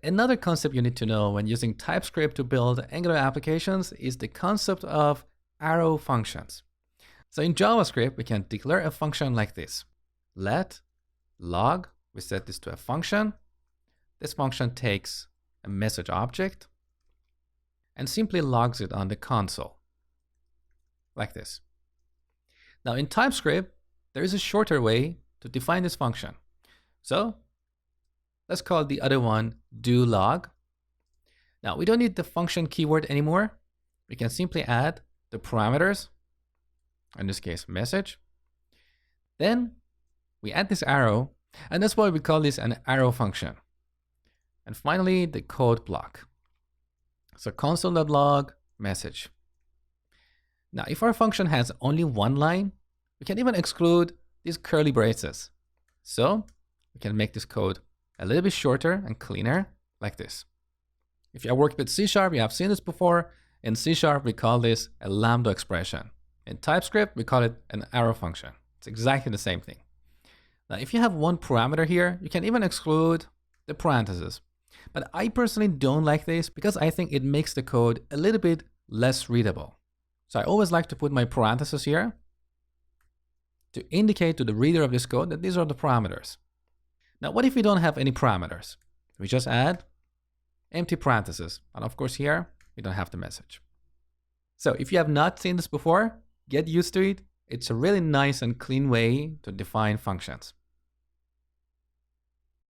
Another concept you need to know when using TypeScript to build Angular applications is the concept of arrow functions. So in JavaScript, we can declare a function like this. Let log, we set this to a function. This function takes a message object and simply logs it on the console, like this. Now in TypeScript, there is a shorter way to define this function. So let's call the other one doLog. Now we don't need the function keyword anymore. We can simply add the parameters, in this case message. Then we add this arrow, and that's why we call this an arrow function. And finally, the code block. So console.log message. Now, if our function has only one line, we can even exclude these curly braces. So we can make this code a little bit shorter and cleaner, like this. If you have worked with C#, you have seen this before. In C#, we call this a lambda expression. In TypeScript, we call it an arrow function. It's exactly the same thing. Now, if you have one parameter here, you can even exclude the parentheses. But I personally don't like this because I think it makes the code a little bit less readable. So I always like to put my parentheses here to indicate to the reader of this code that these are the parameters. Now, what if we don't have any parameters? We just add empty parentheses. And of course here, we don't have the message. So if you have not seen this before, get used to it. It's a really nice and clean way to define functions.